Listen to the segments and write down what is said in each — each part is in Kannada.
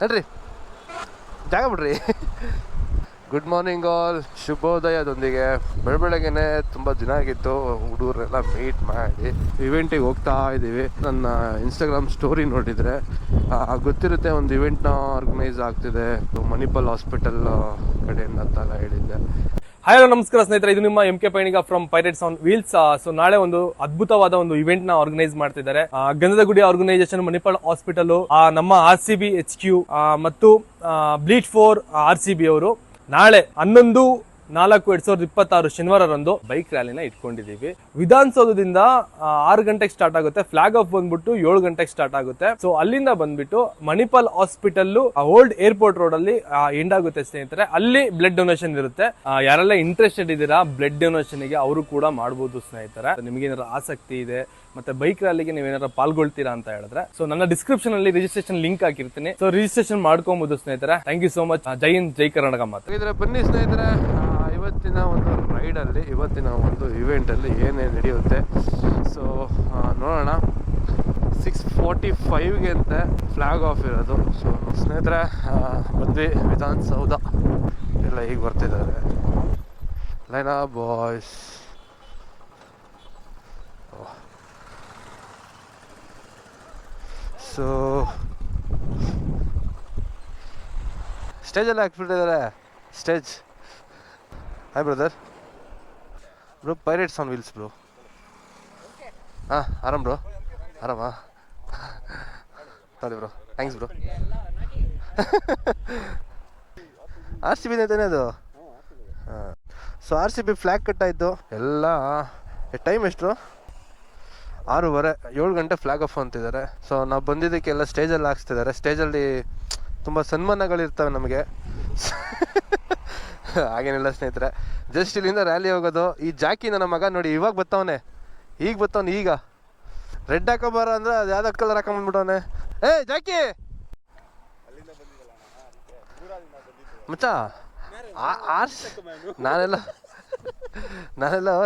ನಡ್ರಿ ಜಾಗ ಬಿಡ್ರಿ. ಗುಡ್ ಮಾರ್ನಿಂಗ್ ಆಲ್, ಶುಭೋದಯದೊಂದಿಗೆ ಬೆಳಗ್ಗೆನೆ ತುಂಬ ದಿನ ಆಗಿತ್ತು ಹುಡುಗರೆಲ್ಲ ಮೀಟ್ ಮಾಡಿ ಇವೆಂಟಿಗೆ ಹೋಗ್ತಾ ಇದ್ದೀವಿ. ನನ್ನ ಇನ್ಸ್ಟಾಗ್ರಾಮ್ ಸ್ಟೋರಿ ನೋಡಿದರೆ ಗೊತ್ತಿರುತ್ತೆ, ಒಂದು ಇವೆಂಟ್ನ ಆರ್ಗನೈಸ್ ಆಗ್ತಿದೆ ಮಣಿಪಾಲ್ ಹಾಸ್ಪಿಟಲ್ ಕಡೆಯಿಂದ ಅಂತೆಲ್ಲ ಹೇಳಿದ್ದೆ. ಹಾಯ್ ನಮಸ್ಕಾರ ಸ್ನೇಹಿತರೆ, ಇದು ನಿಮ್ಮ MK Painiga from Pirates on Wheels. So ನಾಳೆ ಒಂದು ಅದ್ಭುತವಾದ ಒಂದು ಇವೆಂಟ್ ನ ಆರ್ಗನೈಸ್ ಮಾಡ್ತಿದ್ದಾರೆ. ಗಂಧದ ಗುಡಿ ಆರ್ಗನೈಸೇಷನ್, ಮಣಿಪಾಲ್ ಹಾಸ್ಪಿಟಲ್, ನಮ್ಮ RCB HQ ಮತ್ತು ಬ್ಲೀಚ್ 4 RCB ಅವರು ನಾಳೆ 11/4/2026 ಶನಿವಾರರಂದು ಬೈಕ್ ರ್ಯಾಲಿನ ಇಟ್ಕೊಂಡಿದೀವಿ. ವಿಧಾನಸೌಧದಿಂದ 6 ಗಂಟೆಗೆ ಸ್ಟಾರ್ಟ್ ಆಗುತ್ತೆ. ಫ್ಲಾಗ್ ಆಫ್ ಬಂದ್ಬಿಟ್ಟು 7 ಗಂಟೆಗೆ ಸ್ಟಾರ್ಟ್ ಆಗುತ್ತೆ. ಸೊ ಅಲ್ಲಿಂದ ಬಂದ್ಬಿಟ್ಟು Manipal hospital old airport road ಅಲ್ಲಿ ಎಂಡ್ ಆಗುತ್ತೆ ಸ್ನೇಹಿತರೆ. ಅಲ್ಲಿ ಬ್ಲಡ್ ಡೊನೇಷನ್ ಇರುತ್ತೆ. ಯಾರೆಲ್ಲ ಇಂಟ್ರೆಸ್ಟೆಡ್ ಇದ್ದೀರಾ ಬ್ಲಡ್ ಡೊನೇಷನ್ ಗೆ, ಅವರು ಕೂಡ ಮಾಡಬಹುದು ಸ್ನೇಹಿತರೆ. ನಿಮಗೆ ಏನಾದ್ರು ಆಸಕ್ತಿ ಇದೆ ಮತ್ತೆ ಬೈಕ್ ರ್ಯಾಲಿಗೆ ನೀವೇನಾದ್ರು ಪಾಲ್ಗೊಳ್ತೀರಾ ಅಂತ ಹೇಳಿದ್ರೆ, ಸೊ ನನ್ನ ಡಿಸ್ಕ್ರಿಪ್ಷನ್ ಅಲ್ಲಿ ರಿಜಿಸ್ಟ್ರೇಷನ್ ಲಿಂಕ್ ಹಾಕಿರ್ತೀನಿ. ಸೊ ರಿಜಿಸ್ಟ್ರೇಷನ್ ಮಾಡ್ಕೊಬಹುದು ಸ್ನೇಹಿತರೆ. Thank you so much. Jai Hind, Jai Karnataka. ಮಾತ್ರ ಬನ್ನಿ ಸ್ನೇಹಿತರೆ, ಇವತ್ತಿನ ಒಂದು ರೈಡಲ್ಲಿ, ಇವತ್ತಿನ ಒಂದು ಇವೆಂಟಲ್ಲಿ ಏನೇನು ನಡೆಯುತ್ತೆ ಸೊ ನೋಡೋಣ. 6:45ಗೆ ಅಂತೆ ಫ್ಲಾಗ್ ಆಫ್ ಇರೋದು. ಸೊ ಸ್ನೇಹಿತರೆ ಬಂದ್ವಿ ವಿಧಾನಸೌಧ, ಎಲ್ಲ ಈಗ ಬರ್ತಿದ್ದಾರೆ. ಲೈನಾ ಬಾಯ್ಸ್, ಸೊ ಸ್ಟೇಜೆಲ್ಲ ಹಾಕ್ಬಿಟ್ಟಿದ್ದಾರೆ. Stage hi brother. Bro Pirates on Wheels bro. ಹಾಂ ಆರಾಮ್ ಬ್ರೋ, ಆರಾಮಾ? ಸರಿ ಬ್ರೋ, ಥ್ಯಾಂಕ್ಸ್ ಬ್ರೋ. RCB ಅಂತಾನೆ ಅದು. ಹಾಂ, ಸೊ RCB ಫ್ಲ್ಯಾಗ್ ಕಟ್ ಆಯಿತು ಎಲ್ಲ. ಟೈಮ್ ಎಷ್ಟು? 6:15, 7 ಗಂಟೆ ಫ್ಲ್ಯಾಗ್ ಆಫ್ ಅಂತಿದ್ದಾರೆ. ಸೊ ನಾವು ಬಂದಿದ್ದಕ್ಕೆಲ್ಲ ಸ್ಟೇಜಲ್ಲಿ ಹಾಕ್ಸ್ತಿದ್ದಾರೆ. ಸ್ಟೇಜಲ್ಲಿ ತುಂಬ ಸನ್ಮಾನಗಳಿರ್ತವೆ ನಮಗೆ. ಹಾಗೇನಿಲ್ಲ ಸ್ನೇಹಿತರೆ, ಜಸ್ಟ್ ಇಲ್ಲಿಂದ ರ್ಯಾಲಿ ಹೋಗೋದು. ಈ ಜಾಕಿ ನನ್ನ ಮಗ ನೋಡಿ ಇವಾಗ ಬರ್ತಾವನೆ, ಈಗ ರೆಡ್ ಹಾಕೋಬಾರ ಅಂದ್ರೆ ಅದು ಯಾವ್ದು ಕಲರ್ ಹಾಕೊಂಬಂದ್ಬಿಟ್ಟವನೆ. ಜಾಕಿ ಮಚ್ಚ, ನಾನೆಲ್ಲ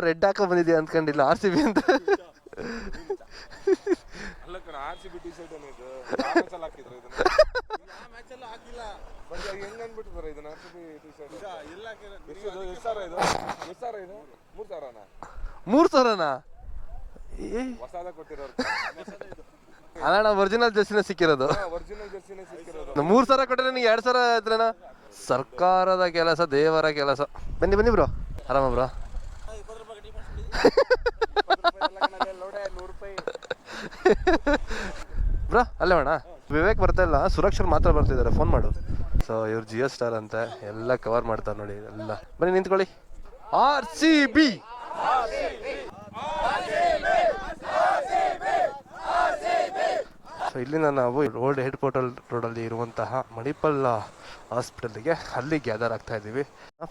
ರೆಡ್ ಹಾಕೋ ಬಂದಿದ್ದೆ ಅಂದ್ಕೊಂಡಿಲ್ಲ, RCB ಅಂತ. ಮೂರ್ ಸಾವಿರನಾ? ಅಲ್ಲ, ಒರಿಜಿನಲ್ ಜರ್ಸಿನ ಸಿಕ್ಕಿರೋದು. 3,000 ಕೊಟ್ಟರೆ ನಿಂಗೆ 2,000 ಆಯ್ತೇನ? ಸರ್ಕಾರದ ಕೆಲಸ, ದೇವರ ಕೆಲಸ. ಬನ್ನಿ ಬ್ರೋ, ಆರಾಮ ಬ್ರೋ? ಬ್ರೋ ಅಲ್ಲೇ ಅಣ್ಣ, ವಿವೇಕ್ ಬರ್ತಾ ಇಲ್ಲ, ಸುರಕ್ಷರ್ ಮಾತ್ರ ಬರ್ತಿದ್ದಾರೆ. ಫೋನ್ ಮಾಡು. ಸೊ ಇವ್ರು GS ಸ್ಟಾರ್ ಅಂತ ಎಲ್ಲ ಕವರ್ ಮಾಡ್ತಾರೆ ನೋಡಿ ಎಲ್ಲ. ಬನ್ನಿ ನಿಂತ್ಕೊಳ್ಳಿ. RCB. ಸೊ ಇಲ್ಲಿಂದ ನಾವು ಓಲ್ಡ್ ಏರ್ಪೋರ್ಟ್ ರೋಡಲ್ಲಿ ಇರುವಂತಹ ಮಣಿಪಾಲ್ ಹಾಸ್ಪಿಟಲ್ಗೆ ಅಲ್ಲಿ ಗ್ಯಾದರ್ ಆಗ್ತಾ ಇದ್ದೀವಿ.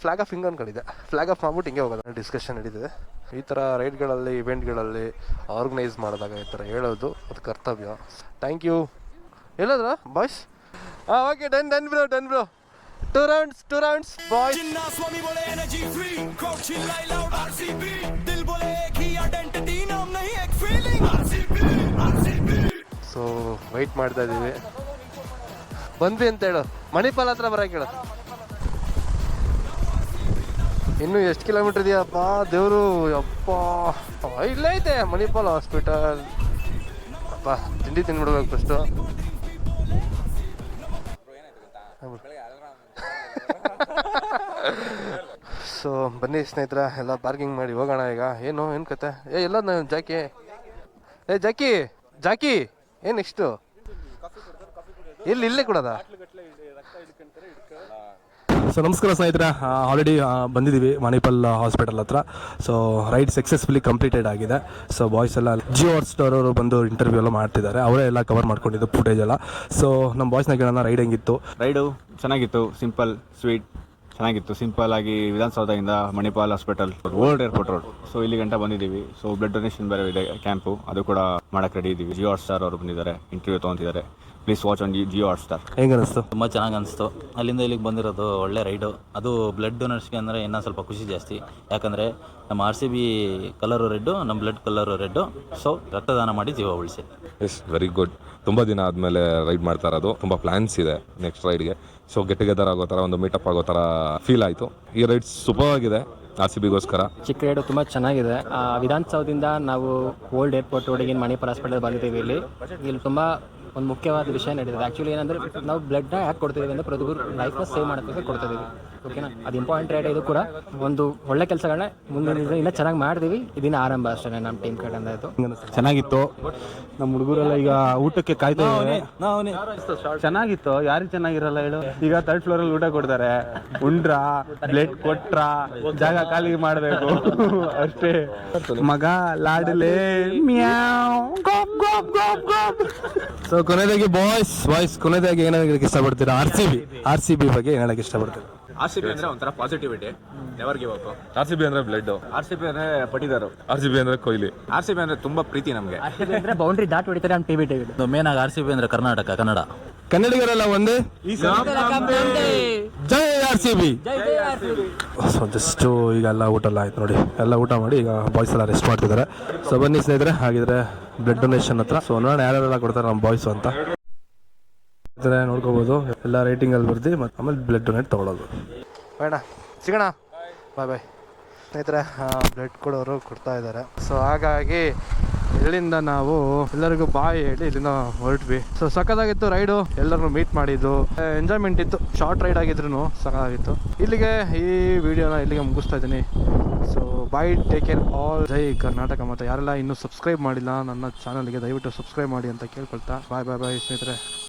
ಫ್ಲಾಗ್ ಆಫ್ ಹಿಂಗೆ ಅನ್ಕೊಂಡಿದ್ದೆ, ಫ್ಲಾಗ್ ಆಫ್ ಮಾಡ್ಬಿಟ್ಟು ಹಿಂಗೆ ಹೋಗೋದು. ಡಿಸ್ಕಷನ್ ನಡೀತಿದೆ. ಈ ಥರ ರೈಡ್ಗಳಲ್ಲಿ, ಇವೆಂಟ್ಗಳಲ್ಲಿ ಆರ್ಗನೈಸ್ ಮಾಡಿದಾಗ ಈ ಥರ ಹೇಳೋದು ಅದು ಕರ್ತವ್ಯ. Thank you. ಎಲ್ಲದ್ರ boys? Okay, done bro. 2 rounds boys. So wait ಮಾಡ್ತಾ ಇದ್ದೀವಿ. ಬಂದ್ವಿ ಅಂತ ಹೇಳು, ಮಣಿಪಾಲ್ ಹತ್ರ ಬರೋಕೆ ಹೇಳು. ಇನ್ನು ಎಷ್ಟು ಕಿಲೋಮೀಟರ್ ಇದೆಯಪ್ಪ ದೇವರು ಅಪ್ಪ. ಇಲ್ಲೇ ಐತೆ ಮಣಿಪಾಲ್ ಹಾಸ್ಪಿಟಲ್. ಅಪ್ಪ ತಿಂಡಿ ತಿನ್ಬಿಡ್ಬೇಕು ಫಸ್ಟು. ಸೊ ಬನ್ನಿ ಸ್ನೇಹಿತರೆ, ಎಲ್ಲ ಪಾರ್ಕಿಂಗ್ ಮಾಡಿ ಹೋಗೋಣ ಈಗ. ಏನು ಕತೆ? ಎಲ್ಲ ಜಾಕಿ ಏನು ನೆಕ್ಸ್ಟು? ಇಲ್ಲೇ ಕೊಡೋದಾ? ಸೊ ನಮಸ್ಕಾರ ಸ್ನೇಹಿತರೆ, ಆಲ್ರೆಡಿ ಬಂದಿದ್ದೀವಿ ಮಣಿಪಾಲ್ ಹಾಸ್ಪಿಟಲ್ ಹತ್ರ. ಸೊ ರೈಡ್ ಸಕ್ಸಸ್ಫುಲಿ ಕಂಪ್ಲೀಟೆಡ್ ಆಗಿದೆ. ಸೊ ಬಾಯ್ಸ್ ಎಲ್ಲ ಜಿಯೋ ಹಾಟ್‌ಸ್ಟಾರ್ ಅವರು ಬಂದು ಇಂಟರ್ವ್ಯೂ ಎಲ್ಲ ಮಾಡ್ತಿದ್ದಾರೆ. ಅವರೇ ಎಲ್ಲ ಕವರ್ ಮಾಡ್ಕೊಂಡಿದ್ದು ಫುಟೇಜ್ ಎಲ್ಲ. ಸೊ ನಮ್ಮ ಬಾಯ್ಸ್ನ ಕೇಳೋಣ, ರೈಡ್ ಹೆಂಗಿತ್ತು? ರೈಡು ಚೆನ್ನಾಗಿತ್ತು, ಸಿಂಪಲ್ ಸ್ವೀಟ್ ಚೆನ್ನಾಗಿತ್ತು. ಸಿಂಪಲ್ ಆಗಿ ವಿಧಾನಸೌಧದಿಂದ Manipal hospital old airport road. So ಇಲ್ಲಿ ಗಂಟ ಬಂದಿದ್ದೀವಿ. ಸೊ ಬ್ಲಡ್ ಡೊನೇಷನ್ ಬೇರೆ ಇದೆ ಕ್ಯಾಂಪು, ಅದು ಕೂಡ ಮಾಡಕ್ಕೆ ರೆಡಿ ಇದ್ದೀವಿ. ಜಿಯೋ ಹಾಟ್‌ಸ್ಟಾರ್ ಅವರು ಬಂದಿದ್ದಾರೆ, ಇಂಟರ್ವ್ಯೂ ತೊಗೊತಿದ್ದಾರೆ. Please watch on Jio Hotstar. ಹೆಂಗೆ ಅನಿಸ್ತು? ತುಂಬ ಚೆನ್ನಾಗಿ ಅನಿಸ್ತು. ಅಲ್ಲಿಂದ ಇಲ್ಲಿಗೆ ಬಂದಿರೋದು ಒಳ್ಳೆ ರೈಡು. ಅದು ಬ್ಲಡ್ ಡೊನೇಷನ್ಗೆ ಅಂದರೆ ಇನ್ನೂ ಸ್ವಲ್ಪ ಖುಷಿ ಜಾಸ್ತಿ. ಯಾಕಂದರೆ ನಮ್ಮ RCB ಕಲರು ರೆಡ್ಡು, ನಮ್ಮ ಬ್ಲಡ್ ಕಲರು ರೆಡ್ಡು. ಸೊ ರಕ್ತದಾನ ಮಾಡಿ ಜೀವ ಉಳಿಸಿ. Yes, very good. ತುಂಬ ದಿನ ಆದಮೇಲೆ ರೈಡ್ ಮಾಡ್ತಾ ಇರೋದು. ತುಂಬ ಪ್ಲ್ಯಾನ್ಸ್ ಇದೆ ನೆಕ್ಸ್ಟ್ ರೈಡ್ಗೆ. ಸೊ ಗೆಟ್ ಟುಗೆದರ್ ಆಗೋ ಥರ, ಒಂದು ಮೀಟಪ್ ಆಗೋ ಥರ ಫೀಲ್ ಆಯಿತು. ಈ ರೈಡ್ ಸೂಪರ್ ಆಗಿದೆ RCBಗೋಸ್ಕರ. ಚಿಕ್ಕ ರೈಡು ತುಂಬ ಚೆನ್ನಾಗಿದೆ. ವಿಧಾನಸೌಧದಿಂದ ನಾವು ಓಲ್ಡ್ ಏರ್ಪೋರ್ಟ್ ರೋಡಿಗೆ ಮಣಿಪಾಲ್ ಹಾಸ್ಪಿಟಲ್ ಬಂದಿದ್ದೀವಿ. ಇಲ್ಲಿ ತುಂಬ ಒಂದು ಮುಖ್ಯವಾದ ವಿಷಯ ನಡೀತದೆ. ಆ್ಯಕ್ಚುಲಿ ಏನಂದರೆ ನಾವು ಬ್ಲಡ್ನ ಯಾಕೆ ಕೊಡ್ತಿದ್ದೀವಿ ಅಂದರೆ ಪ್ರತಿಯೊಬ್ಬರು ಲೈಫ್ನ ಸೇವ್ ಮಾಡೋದಕ್ಕೆ ಕೊಡ್ತಿದ್ದೀವಿ. ಓಕೆನಾ, ಅದು ಇಂಪಾರ್ಟೆಂಟ್ ರೈಡ್. ಇದು ಕೂಡ ಒಂದು ಒಳ್ಳೆ ಕೆಲಸಗಳನ್ನ ಮುಂದೆ ಇನ್ನೂ ಚೆನ್ನಾಗಿ ಮಾಡ್ತೀವಿ. ಇದನ್ನ ಆರಂಭ ಅಷ್ಟೇ ನಮ್ಮ ಟೀಮ್ ಕಡೆಯಿಂದ. ಆಯಿತು, ಚೆನ್ನಾಗಿತ್ತು. ನಮ್ಮ ಹುಡುಗರೆಲ್ಲ ಈಗ ಊಟಕ್ಕೆ ಕಾಯ್ತಾ ಇದ್ದಾರೆ. ಚೆನ್ನಾಗಿತ್ತು. ಯಾರಿಗೆ ಚೆನ್ನಾಗಿರಲ್ಲ ಹೇಳು. ಈಗ 3rd ಫ್ಲೋರಲ್ಲಿ ಊಟ ಕೊಡ್ತಾರೆ. ಉಂಡ್ರ ಬ್ಲೇಡ್ ಕೊಟ್ರ ಜಾಗ ಖಾಲಿ ಮಾಡಬೇಕು ಅಷ್ಟೇ. ಮಗ ಲಾಡಲೇ ಸೊ ಕೊನೆಯದಾಗಿ ಬಾಯ್ಸ್ ಕೊನೆಯದಾಗಿ ಏನು ಹೇಳಕ್ಕೆ ಇಷ್ಟಪಡ್ತೀರಾ? RCB ಬಗ್ಗೆ ಏನು ಹೇಳಕ್ಕೆ ಇಷ್ಟಪಡ್ತೀರಾ? RCB ಅಂದ್ರೆ ಒಂಥರ positivity, never give up. RCB ಅಂದ್ರೆ ಬ್ಲಡ್, RCB ಅಂದ್ರೆ ಪಟಿದಾರು, RCB ಅಂದ್ರೆ ಕೊಹ್ಲಿ, RCB ಅಂದ್ರೆ ತುಂಬಾ ಪ್ರೀತಿ ನಮಗೆ. ಅಂದರೆ ಬೌಂಡ್ರಿ ದಾಟ್ ಹೊಡಿತಾರೆ ನಮ್ಮ ಟಿವಿ. ಮೇನ್ ಆಗಿ RCB ಅಂದ್ರೆ ಕರ್ನಾಟಕ, ಕನ್ನಡ. ಕನ್ನಡಿಗರೆಲ್ಲ ಒಂದೇ, ಜೈ RCB. ಸೊ ಜಸ್ಟು ಈಗ ಎಲ್ಲ ಊಟ ಎಲ್ಲ ಆಯ್ತು ನೋಡಿ. ಎಲ್ಲ ಊಟ ಮಾಡಿ ಈಗ ಬಾಯ್ಸ್ ಎಲ್ಲ ರೆಸ್ಟ್ ಮಾಡ್ತಿದ್ದಾರೆ. ಸೊ ಬನ್ನಿ ಸ್ನೇಹಿತರೆ, ಹಾಗಿದ್ರೆ ಬ್ಲಡ್ ಡೊನೇಷನ್ ಹತ್ರ. ಸೊ ನೋಡೋಣ ಯಾರೆಲ್ಲ ಕೊಡ್ತಾರೆ ನಮ್ಮ ಬಾಯ್ಸು ಅಂತ ನೋಡ್ಕೋಬೋದು. ಎಲ್ಲ ರೇಟಿಂಗಲ್ಲಿ ಬರ್ದು ಮತ್ತು ಆಮೇಲೆ ಬ್ಲಡ್ ಡೊನೇಟ್ ತೊಗೊಳೋದು. ಬೇಡ ಸಿಗೋಣ, ಬಾಯ್. ಸ್ನೇಹಿತರೆ, ಬ್ಲಡ್ ಕೊಡೋರು ಕೊಡ್ತಾ ಇದ್ದಾರೆ. ಸೊ ಹಾಗಾಗಿ ಇಲ್ಲಿಂದ ನಾವು ಎಲ್ಲರಿಗೂ ಬಾಯ್ ಹೇಳಿ ಇಲ್ಲಿಂದ ಹೊರಟ್ವಿ. ಸೊ ಸಖತ್ತಾಗಿತ್ತು ರೈಡು, ಎಲ್ಲರನ್ನು ಮೀಟ್ ಮಾಡಿದ್ದು, ಎಂಜಾಯ್ಮೆಂಟ್ ಇತ್ತು. ಶಾರ್ಟ್ ರೈಡ್ ಆಗಿದ್ರು ಸಖತ್ತಾಗಿತ್ತು. ಇಲ್ಲಿಗೆ ಈ ವಿಡಿಯೋನ ಇಲ್ಲಿಗೆ ಮುಗಿಸ್ತಾ ಇದ್ದೀನಿ. So bye, take care all. Jai Karnataka. ಮತ್ತು ಯಾರೆಲ್ಲ ಇನ್ನೂ ಸಬ್ಸ್ಕ್ರೈಬ್ ಮಾಡಿಲ್ಲ ನನ್ನ ಚಾನಲ್ಗೆ ದಯವಿಟ್ಟು ಸಬ್ಸ್ಕ್ರೈಬ್ ಮಾಡಿ ಅಂತ ಕೇಳ್ಕೊಳ್ತಾ ಬಾಯ್ ಸ್ನೇಹಿತರೆ.